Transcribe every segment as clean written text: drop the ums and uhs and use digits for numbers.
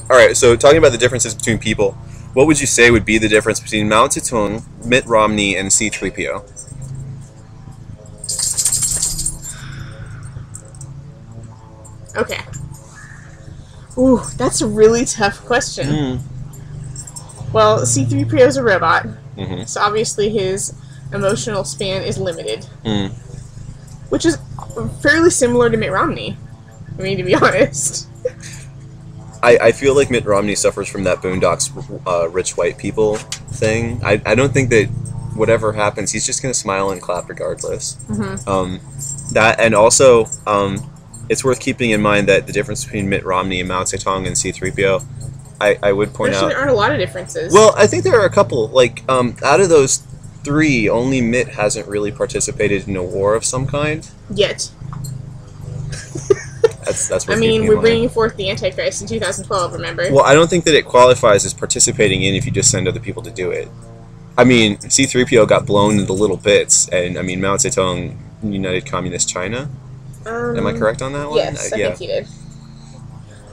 All right, so talking about the differences between people, what would you say would be the difference between Mao Zedong, Mitt Romney, and C-3PO? Okay. Ooh, that's a really tough question. Well, C-3PO is a robot, so obviously his emotional span is limited, which is fairly similar to Mitt Romney. I mean, to be honest. I feel like Mitt Romney suffers from that Boondocks rich white people thing. I don't think that whatever happens, he's just going to smile and clap regardless. That, and also, it's worth keeping in mind that the difference between Mitt Romney and Mao Zedong and C-3PO, I would point out... There aren't a lot of differences. Well, I think there are a couple. Like, out of those three, only Mitt hasn't really participated in a war of some kind. Yet. That's I mean, we're bringing forth the Antichrist in 2012, remember? Well, I don't think that it qualifies as participating in if you just send other people to do it. I mean, C-3PO got blown into little bits, and I mean, Mao Zedong united Communist China. Am I correct on that one? Yes, I think he did.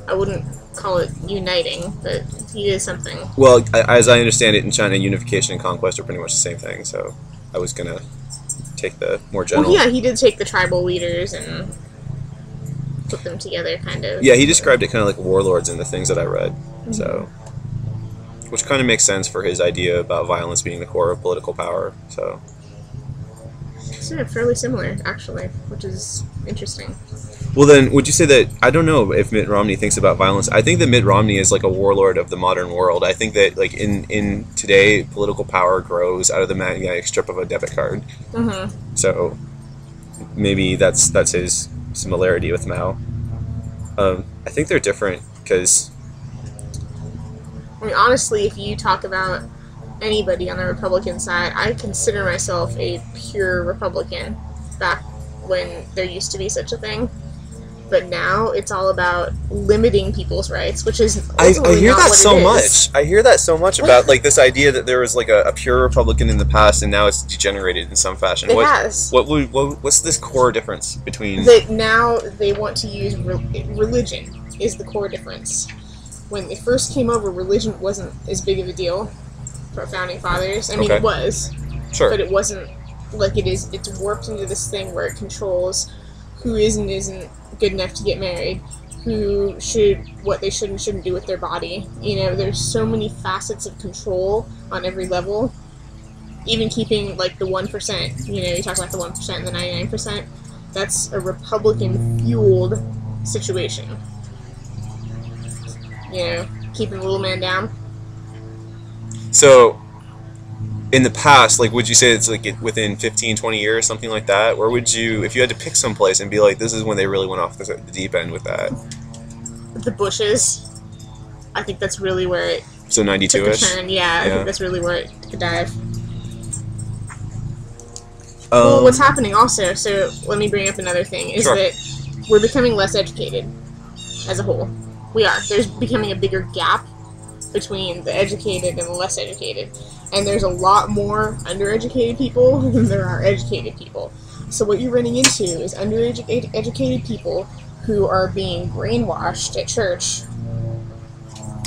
I wouldn't call it uniting, but he did something. Well, as I understand it, in China, unification and conquest are pretty much the same thing, so I was going to take the more general... Well, yeah, he did take the tribal leaders and put them together, kind of. Yeah, he described it kind of like warlords in the things that I read, so... Which kind of makes sense for his idea about violence being the core of political power, so... So, yeah, fairly similar, actually, which is interesting. Well then, would you say that, I don't know if Mitt Romney thinks about violence, I think that Mitt Romney is like a warlord of the modern world. I think that, like, in today, political power grows out of the magnetic strip of a debit card. So, maybe that's his similarity with Mao. I think they're different, because... I mean, honestly, if you talk about anybody on the Republican side, I consider myself a pure Republican back when there used to be such a thing. But now it's all about limiting people's rights, which is I hear not that what so it much. is. I hear that so much about like this idea that there was like a pure Republican in the past and now it's degenerated in some fashion. It has. What's this core difference between... That now they want to use religion is the core difference. When it first came over, religion wasn't as big of a deal for our founding fathers. I mean, it was. Sure. But it wasn't like it is. It's warped into this thing where it controls who is and isn't good enough to get married, who should, what they should and shouldn't do with their body. You know, there's so many facets of control on every level. Even keeping, like, the 1%. You know, you talk about the 1% and the 99%. That's a Republican-fueled situation. You know, keeping the little man down. So, in the past, like, would you say it's like within 15, 20 years, something like that? Or would you, if you had to pick some place and be like, this is when they really went off the deep end with that? The Bushes. I think that's really where it... So 92-ish? Yeah, I think that's really where it could dive. Well, what's happening also, so let me bring up another thing, is that we're becoming less educated as a whole. We are. There's becoming a bigger gap between the educated and the less educated. And there's a lot more undereducated people than there are educated people. So what you're running into is undereducated people who are being brainwashed at church.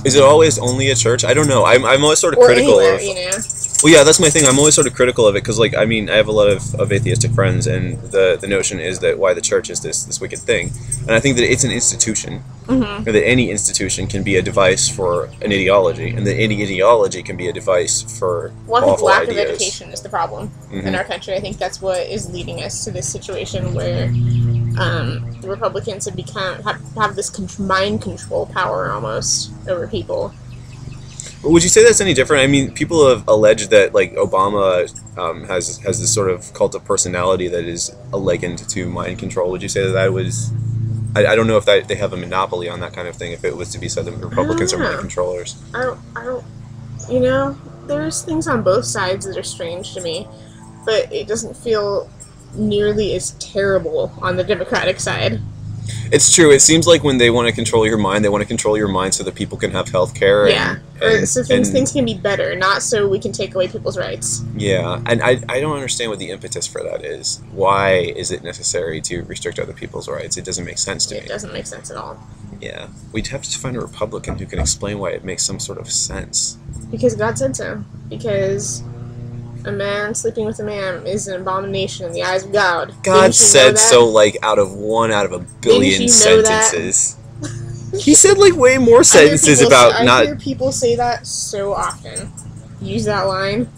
Is it always only at church? I don't know. I'm always sort of critical anywhere, of... you know? Well, yeah, that's my thing. I'm always sort of critical of it because, like, I mean, I have a lot of atheistic friends, and the notion is that why the church is this wicked thing. And I think that it's an institution, and that any institution can be a device for an ideology, and that any ideology can be a device for awful lack ideas. of education is the problem in our country. I think that's what is leading us to this situation where the Republicans have this mind control power almost over people. Would you say that's any different? I mean, people have alleged that, like, Obama has this sort of cult of personality that is likened to mind control. Would you say that was... I don't know if they have a monopoly on that kind of thing, if it was to be said that Republicans are mind controllers. I don't... You know, there's things on both sides that are strange to me, but it doesn't feel nearly as terrible on the Democratic side. It's true. It seems like when they want to control your mind, they want to control your mind so that people can have health care. Yeah. So things can be better, not so we can take away people's rights. Yeah, and I don't understand what the impetus for that is. Why is it necessary to restrict other people's rights? It doesn't make sense to me. It doesn't make sense at all. Yeah. We'd have to find a Republican who can explain why it makes some sort of sense. Because God said so. Because a man sleeping with a man is an abomination in the eyes of God. God said so, like, out of a billion sentences. He said, like, way more sentences about not... I hear people say that so often. Use that line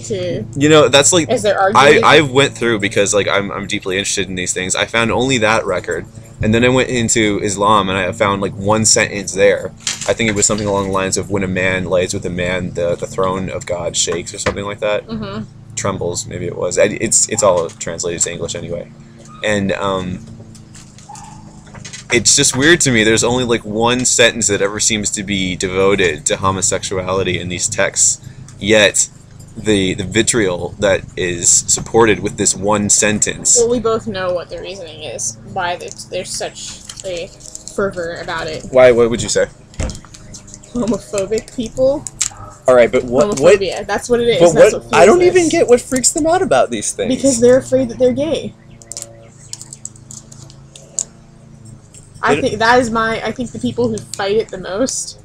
to... You know, that's like... As they're arguing. I went through, because, like, I'm deeply interested in these things. I found only that record. And then I went into Islam, and I found, like, one sentence there. I think it was something along the lines of, when a man lays with a man, the throne of God shakes, or something like that. Mm-hmm. Trembles, maybe it was. It's all translated to English anyway. And, it's just weird to me. There's only, like, one sentence that ever seems to be devoted to homosexuality in these texts. Yet, the vitriol that is supported with this one sentence. Well, we both know what the reasoning is, why there's such a fervor about it. Why? What would you say? Homophobic people. All right, but what? Homophobia. That's what it is. But That's what? what I don't fuels even this. get what freaks them out about these things. Because they're afraid that they're gay. I think the people who fight it the most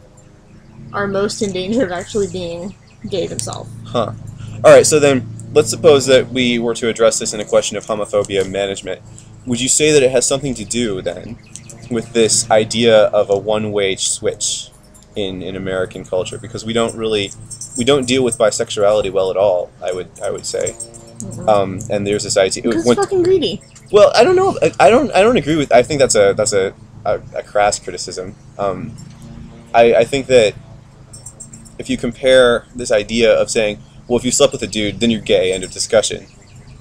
are most in danger of actually being gay themselves. Huh. All right, so then let's suppose that we were to address this in a question of homophobia management. Would you say that it has something to do then with this idea of a one-way switch in American culture? Because we don't deal with bisexuality well at all. I would say, Mm-hmm. and there's this idea. Because it's fucking greedy. Well, I don't know. I don't agree with. I think that's a crass criticism. I think that if you compare this idea of saying, well, if you slept with a dude, then you're gay, end of discussion.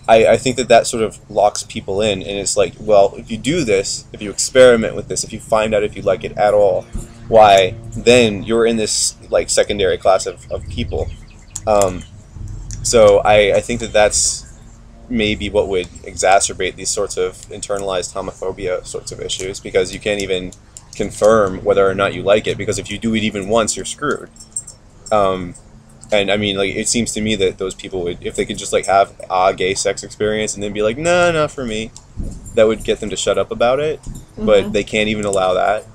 I think that sort of locks people in, and it's like, well, if you do this, if you experiment with this, if you find out if you like it at all, why, then you're in this, like, secondary class of people. So I think that's maybe what would exacerbate these sorts of internalized homophobia sorts of issues, because you can't even confirm whether or not you like it, because if you do it even once, you're screwed. And I mean, like, it seems to me that those people would, if they could just, like, have a gay sex experience and then be like, nah, not for me, that would get them to shut up about it. Mm-hmm. But they can't even allow that.